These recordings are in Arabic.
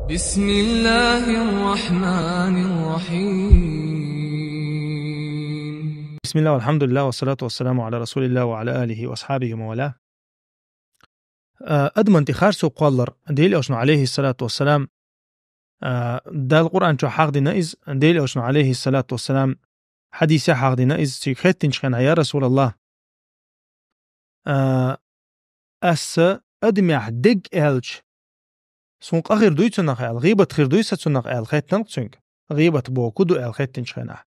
بسم الله الرحمن الرحيم. بسم الله والحمد لله والصلاة والسلام على رسول الله وعلى آله وأصحابه وموالاه. أدمن تخارسو قولر ديل أشنو عليه الصلاة والسلام. دا القرآن شو حق دينا إز ديل أشنو عليه الصلاة والسلام حديث حق دينا إز سيخيتين شخنا يا رسول الله. أس أدمع دق إلش سونق أخير دويتنا خيال غيبة خير دويسة سنق إل خيتنا نقصنك غيبة بوكودو إل خيتين شخنا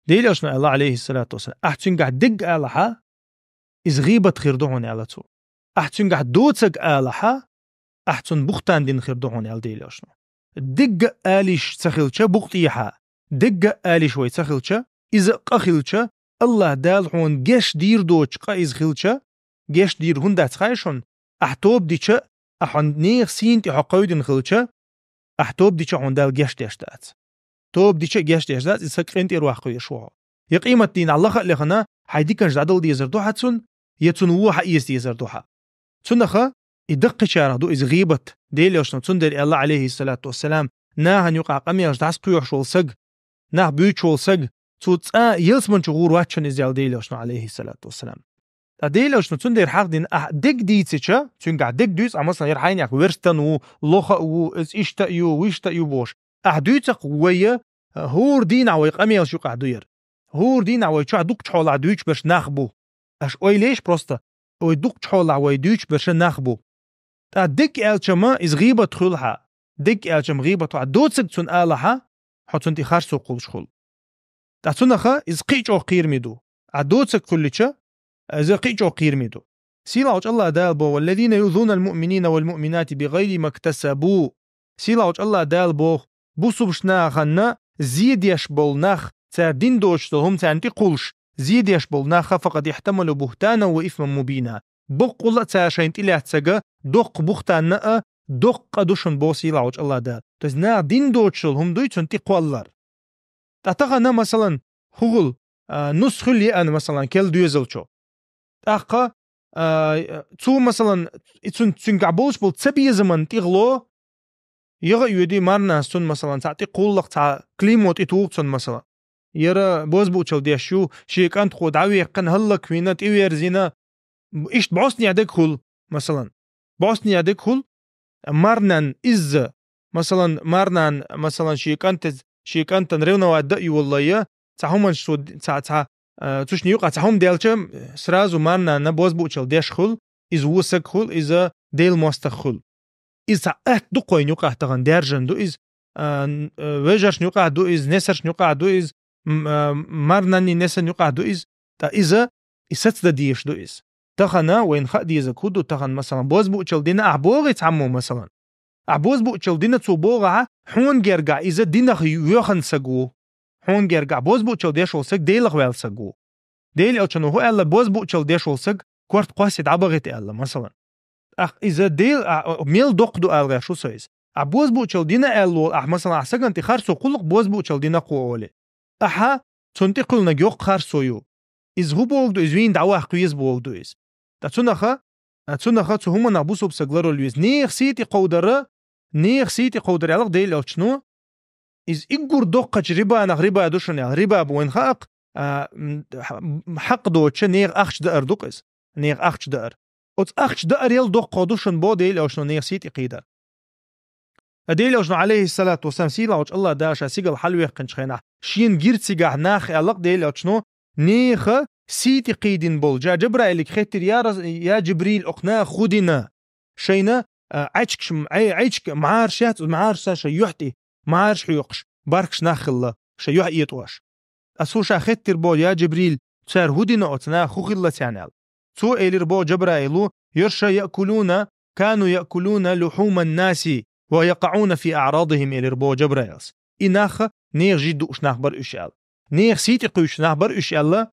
ديل أشنو الله عليه الصلاة والسلام أحتنق دق إلها إز غيبة خير دوهن إلتو أحتنق دوتسق إلها أحتن بختان دين خير دوهن إل ديل أشنو دق آليش سخيلشا بختيحا دق آليش وي سخيلشا إز قخيلشا الله دال هون جيش دير دوش قايز خيلشا جيش دير هون دات خايشون أحتوب ديشا أحن نيغ سين تي حقايدن خيلشا أحتوب ديشا هون دال جيش ديشتات توب ديشا جيش ديشتات إز سكرنت إروح قويشوها يقيمة دين الله خلق لخنا حيدي كان جدال دي زردوحة تسون يتسون هو حقيس دي زردوحة تسونخا يدق شارع دو إز غيبة ديل يوشنا تسندر الله عليه الصلاة والسلام ناهن يقع قميش دعس قيوح شول سق ناه بيوت شول سق توت يلسمن شغور واتشن إزيال ديل يوشنا عليه الصلاة والسلام ديل يوشنا تسندر حق دين دق ديتسيشا تسنقع دق دويس عمصنا يرحين ياك ورستن ولوخا إز إشتا ويشتا بوش دويتق ويا هور دين عوي قميش يقع دوير هور دين عوي شو دوك تحول عدويش باش ناخبو اش اوي ليش بروستا اوي دوك تحول عوي دويش باش ناخبو دك الشما از غيبة تخلها دك الشم غيبة دوتسك تون آلها حتون تخارسو قول شخول تاتونخا از قيچو قير ميدو دوتسك كلشا از قيچو قير ميدو سيلا وجه الله دالبو والذين يؤذون المؤمنين والمؤمنات بغير ما اكتسبوا سيلا وجه الله دالبو بوسوبشنا خنا زيد يشبول نخ تاردين دوشتهم تانتي قولش زيد يشبول نخ فقد يحتمل بهتانا وإثما مبينا بقول تاشين تلات سجا دق بختان دق دوشن بوسي لعوج الله دا تزنا دين دوشلهم دويتون تقولر تاتغنا مثلا هغل نسخلي أنا مثلا كل دويزلشو تاقا تو مثلا اتون تنقعبولش بول تسبي زمن تغلو يغا يودي مارنا سن مثلا تعطي قولك تاع كليموت اتوقتن مثلا يرى بوزبوتشل ديشو شيكانت خود عوي قن هلك فينا تيوير زينا إيش بوسني عدك هول مثلا بوسني عدك هول مارنان إز مثلا مارنان مثلا شيكانت نريونا وعدأي والله يا تعهم شو تع تشني يقع تعهم ديالشم سرازو مارنان نبوزبوتشل ديش هول إز وسك هول إذا ديل مستخ هول إذا دقوين يقع تغن ديرجن دو إز وجرش يقع دو إز نسرش يقع دو إز مارناني نسن يقع دو إز تا إذا إسات ديش دو إز تخنا وين خدي زكودو تخن مثلا بوزبوتشل دينا أعبوغي تعمو مثلا أعبوزبوتشل دينا تصوبوغا حون جرجع إذا دينا يوخن سجو حون جرجع بوزبوتشل ديشول سج ديلغ ويل سجو ديل أوشنو هو ألا بوزبوتشل ديشول سج كورت قاسد عبغت ألا مثلا إذا ديل ميل دقدو ألغا شو سويس أعبوزبوتشل دينا ألو مثلا أحسن تخرسو قلق بوزبوتشل دينا قولي أحا تنتقلنا جوق خرسويو إز هو بوغدو إز وين دعوة قويز بوغدو إز تاتونخا تهما نابوسو بسجلرو لويز نيخ سيتي قودر يالغ ديل أوشنو إز إجور دقة ربا نغربا دوشن يال ربا بوين خاق حق دوتش نيغ أخش دقر دوقز نيغ أخش دقر أوت أخش دقر يال دقة دوشن بو ديل أوشنو نيغ سيتي قيدر ديل أوشنو عليه الصلاة والسلام سيلا وش الله داشا سيقل حلوه قنش خينا شين جيرت سيقع ناخ يالغ ديل أوشنو نيخ سيتي قيدين بول جا جبرائيل خيتر يا جبريل أقنا خودنا شينا عيشك معارشات معارشة شيوحتي معارش حيوقش باركش ناخل شيوح يتواش أسوشا خيتر بول يا جبريل تسار هودنا أتنا خوخلا تعنال تو إلير بول جبرائيلو يرشا كانوا يأكلون لحوم الناس ويقعون في أعراضهم إلير بول جبرائيلس إناخ نيغ جدو أشناخ بر إشيال نيغ سيتي قيوش ناخ بر إشيال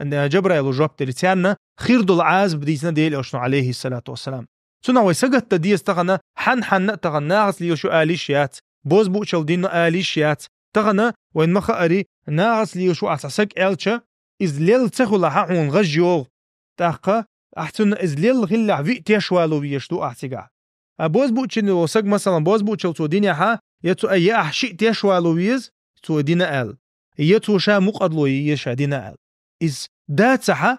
أن جبرائيل جواب تريتيانا خير دول عاز بديسنا ديل أشنو عليه الصلاة والسلام سنة ويسجد تديس تغنى حن تغنى ناغس ليشو آليشيات بوز بوشل دينو آليشيات تغنى وين مخاري ناغس ليشو أساسك إلشا إز ليل تخو لحاون غجيوغ تاقا أحسن إز ليل غلع في تيشوالو بيشتو أحسيقا بوز بوتشن وسق مثلا بوز بوتشل تو دينيا ها يتو أي أحشي تيشوالويز تو دينا آل يتو شا مقدلو يشا دينا آل إز دات سحا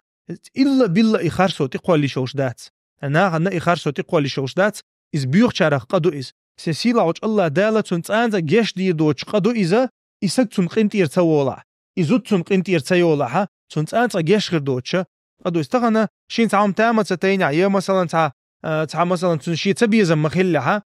إلا بالله إخارسو تقوى اللي شوش دات أنا غنا إخارسو تقوى اللي شوش دات إز بيوخ شارخ قدو إز سيسيلا وش الله دالة تنتانزا جيش دير دوش قدو إذا إسك تنقنتير تسوولا إزو تنقنتير تسيولا ها تنتانزا جيش غير دوش قدو استغنى شين تعام تامة تتينع يا مثلا تع مثلا تنشي تبيزا مخلها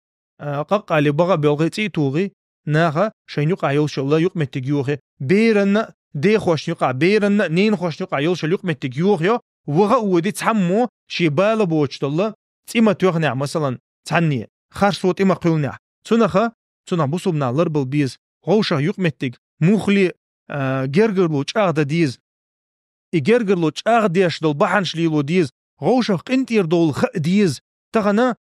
قاقا اللي بغا بيوغيتي توغي ناغا شين يقع يوش الله يقمت تجيوخي بيرن دي خوش يقع بيرن نين خوش يقع يوش يقمت تجيوخي وغا ودي تحمو شي بالا بوش الله تيما تغنع مثلا تعني خارسو تيما قلنع تنخا تنع بصبنا لربل بيز غوشا يقمت تج مخلي جرجرلو تشاغدا ديز إجرجرلو تشاغديش دول بحنش ليلو ديز غوشا قنتير دول خ ديز تغن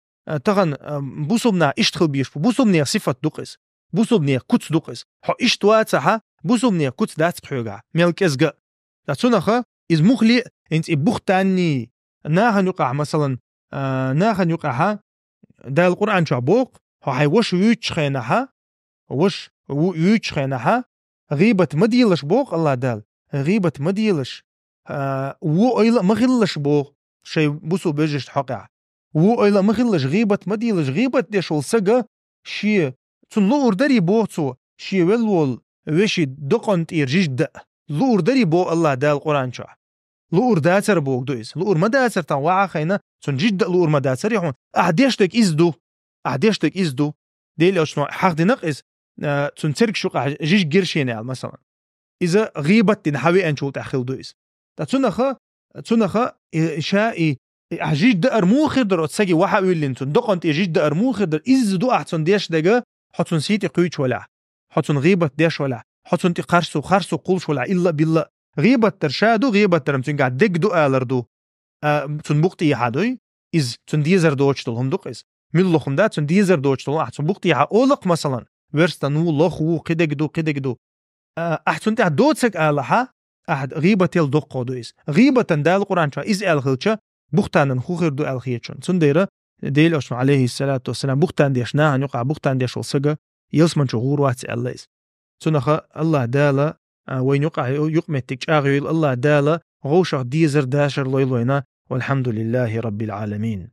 بوسوبنا اشتخل بيش بوسوبنا صفة دقس بوسوبنا كوتس دقس حو اشتواتها بوسوبنا كوتس دات بحوغا ملك ازغا تاتسونخا از مخلي انت بوختاني ناهن يقع مثلا ناهن يقعها دا القرآن شعبوق هاي وش يوتشخينها وش يوتشخينها غيبة مديلش بوق الله دال غيبة مديلش و ايلا مخلش بوق شي بوسو بيجش حقع و ايلا مخلش غيبة مديلش غيبة ديش والسقا شي تنلور داري بوغتو شي ولول وشي دقنت إرجيجد لور داري بوغ الله دال القرآن شع لور داتر بوغ دويس لور مداتر تنوعا خينا تنجد لور مداتر يحون أحديشتك إزدو ديلي أشنو حق دي نقص تنترك شوق جيش جيرشيني مثلا إذا غيبة تنحوي أنشو تأخذ دويس تنخا إشائي أجيج دقر مو خدر أتساقي واحا ويلين تندقن تيجيج دقر مو خدر إز دو أحسن ديش دقا حتن سيتي قويش ولا حتن غيبة ديش ولا حتن تي خرسو قولش ولا إلا بالله غيبة ترشادو غيبة ترمتن قاعد دق دو آلردو تنبقتي يحادوي إز تنديزر دوشتل هم دقيس من لخم دا تنديزر دوشتل أحسن بقتي يحا أولق مثلا ورستنو لخو قدق أحسن تي دوتسك آلها أحد غيبة تيل دقو دويس غيبة تندال القرآن شا إز آلخلشا بختانا خو خير دو آلخيتشون تنديرا ديل أشمع عليه الصلاة والسلام بختان ديشناها يقع بختان ديش والسقا يلسمن شغور واتي الليس تنخا الله دالا وين يقع يقمتك آغيل الله دالا غوشا ديزر داشر لويلوينا والحمد لله رب العالمين.